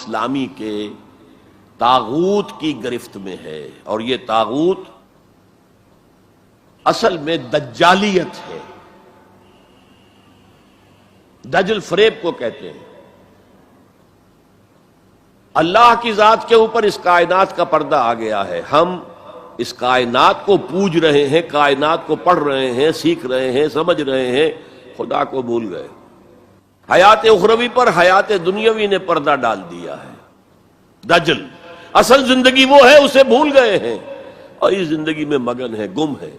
اسلامی کے طاغوت کی گرفت میں ہے، اور یہ طاغوت اصل میں دجالیت ہے، دجل فریب کو کہتے ہیں۔ اللہ کی ذات کے اوپر اس کائنات کا پردہ آ گیا ہے، ہم اس کائنات کو پوج رہے ہیں، کائنات کو پڑھ رہے ہیں، سیکھ رہے ہیں، سمجھ رہے ہیں، خدا کو بھول گئے۔ حیات اخروی پر حیات دنیاوی نے پردہ ڈال دیا ہے، دجل اصل زندگی وہ ہے اسے بھول گئے ہیں، اور اس زندگی میں مگن ہے، گم ہے۔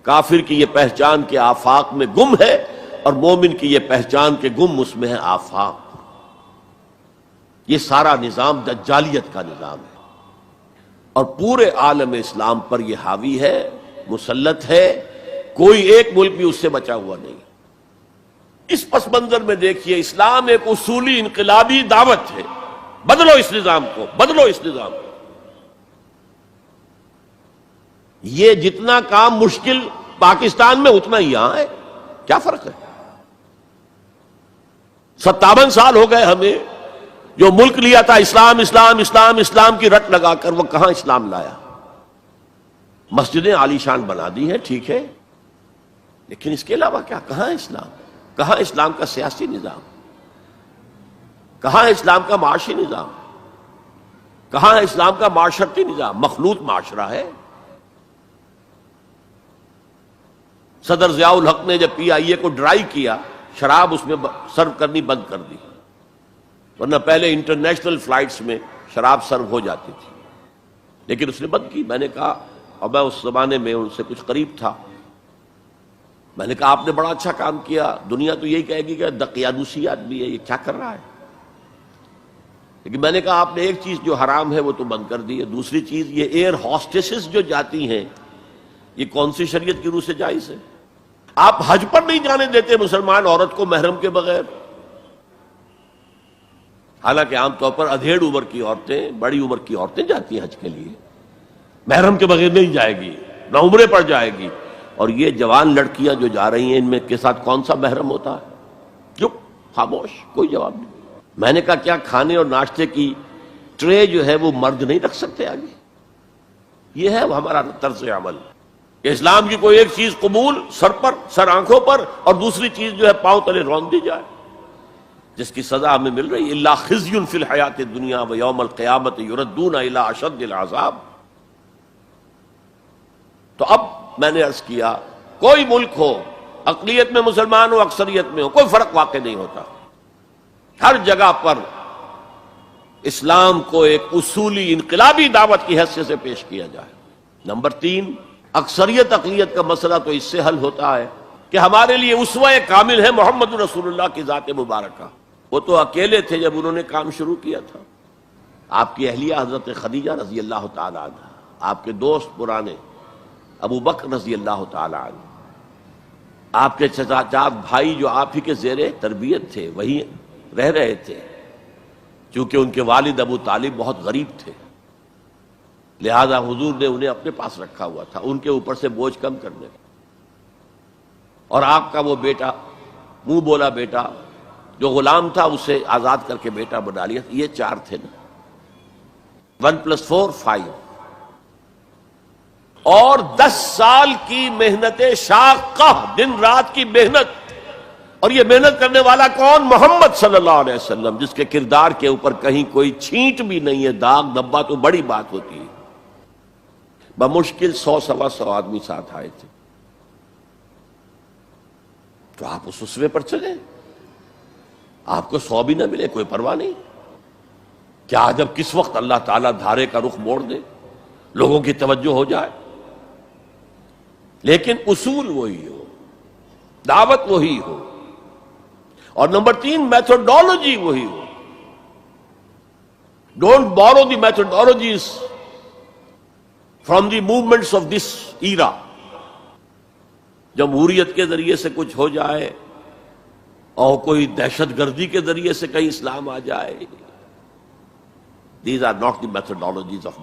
کافر کی یہ پہچان کے آفاق میں گم ہے، اور مومن کی یہ پہچان کے گم اس میں ہے آفاق۔ یہ سارا نظام دجالیت کا نظام ہے، اور پورے عالم اسلام پر یہ حاوی ہے، مسلط ہے، کوئی ایک ملک بھی اس سے بچا ہوا نہیں۔ اس پس منظر میں دیکھیے، اسلام ایک اصولی انقلابی دعوت ہے، بدلو اس نظام کو، بدلو اس نظام کو۔ یہ جتنا کام مشکل پاکستان میں اتنا ہی یہاں ہے، کیا فرق ہے؟ 57 سال ہو گئے ہمیں، جو ملک لیا تھا اسلام اسلام اسلام اسلام کی رٹ لگا کر، وہ کہاں اسلام لایا؟ مسجدیں عالی شان بنا دی ہیں، ٹھیک ہے، لیکن اس کے علاوہ کیا؟ کہاں اسلام؟ کہاں اسلام کا سیاسی نظام؟ کہاں اسلام کا معاشی نظام؟ کہاں اسلام کا معاشرتی نظام؟ مخلوط معاشرہ ہے۔ صدر ضیاء الحق نے جب PIA کو ڈرائی کیا، شراب اس میں سرو کرنی بند کر دی، ورنہ پہلے انٹرنیشنل فلائٹس میں شراب سرو ہو جاتی تھی، لیکن اس نے بند کی۔ میں نے کہا، اور میں اس زمانے میں ان سے کچھ قریب تھا، میں نے کہا آپ نے بڑا اچھا کام کیا، دنیا تو یہی کہے گی کہ دقیانوسی آدمی ہے، یہ کیا کر رہا ہے، لیکن میں نے کہا آپ نے ایک چیز جو حرام ہے وہ تو بند کر دی ہے، دوسری چیز یہ ایئر ہاسٹسز جو جاتی ہیں، یہ کون سی شریعت کی روح سے جائز ہے؟ آپ حج پر نہیں جانے دیتے مسلمان عورت کو محرم کے بغیر، حالانکہ عام طور پر ادھیڑ عمر کی عورتیں، بڑی عمر کی عورتیں جاتی ہیں حج کے لیے، محرم کے بغیر نہیں جائے گی، نہ عمرے پر جائے گی۔ اور یہ جوان لڑکیاں جو جا رہی ہیں، ان میں کے ساتھ کون سا محرم ہوتا ہے؟ چپ، خاموش، کوئی جواب نہیں۔ میں نے کہا کیا کھانے اور ناشتے کی ٹرے جو ہے وہ مرد نہیں رکھ سکتے آگے؟ یہ ہے ہمارا طرز عمل کہ اسلام کی کوئی ایک چیز قبول، سر پر، سر آنکھوں پر، اور دوسری چیز جو ہے پاؤں تلے رون دی جائے، جس کی سزا ہمیں مل رہی ہے۔ الا خزی فی الحیات الدنیا ویوم القیامت یردون الی اشد العذاب۔ تو اب میں نے عرض کیا، کوئی ملک ہو، اقلیت میں مسلمان ہو، اکثریت میں ہو، کوئی فرق واقع نہیں ہوتا، ہر جگہ پر اسلام کو ایک اصولی انقلابی دعوت کی حیثیت سے پیش کیا جائے۔ نمبر 3، اکثریت اقلیت کا مسئلہ تو اس سے حل ہوتا ہے کہ ہمارے لیے اسوہ کامل ہے محمد رسول اللہ کی ذات مبارکہ۔ وہ تو اکیلے تھے جب انہوں نے کام شروع کیا تھا، آپ کی اہلیہ حضرت خدیجہ رضی اللہ تعالی عنہ، آپ کے دوست پرانے ابو بکر رضی اللہ تعالی عنہ، آپ کے چچا بھائی جو آپ ہی کے زیر تربیت تھے وہی رہ رہے تھے، چونکہ ان کے والد ابو طالب بہت غریب تھے، لہذا حضور نے انہیں اپنے پاس رکھا ہوا تھا، ان کے اوپر سے بوجھ کم کرنے کا۔ اور آپ کا وہ بیٹا، منہ بولا بیٹا جو غلام تھا، اسے آزاد کر کے بیٹا بنا لیا۔ یہ 4 تھے نا، 1+4 5، اور 10 سال کی محنت شاقہ، دن رات کی محنت، اور یہ محنت کرنے والا کون؟ محمد صلی اللہ علیہ وسلم، جس کے کردار کے اوپر کہیں کوئی چھینٹ بھی نہیں ہے، داغ دھبا تو بڑی بات ہوتی ہے۔ بمشکل 100-125 آدمی ساتھ آئے تھے، تو آپ اس اسوے پر چلیں، آپ کو 100 بھی نہ ملے کوئی پرواہ نہیں، کیا جب کس وقت اللہ تعالیٰ دھارے کا رخ موڑ دے، لوگوں کی توجہ ہو جائے، لیکن اصول وہی ہو، دعوت وہی ہو، اور نمبر 3 میتھڈالوجی وہی ہو۔ Don't borrow the methodologies from the movements of this era. جمہوریت کے ذریعے سے کچھ ہو جائے، اور کوئی دہشت گردی کے ذریعے سے کہیں اسلام آ جائے، these are not the methodologies of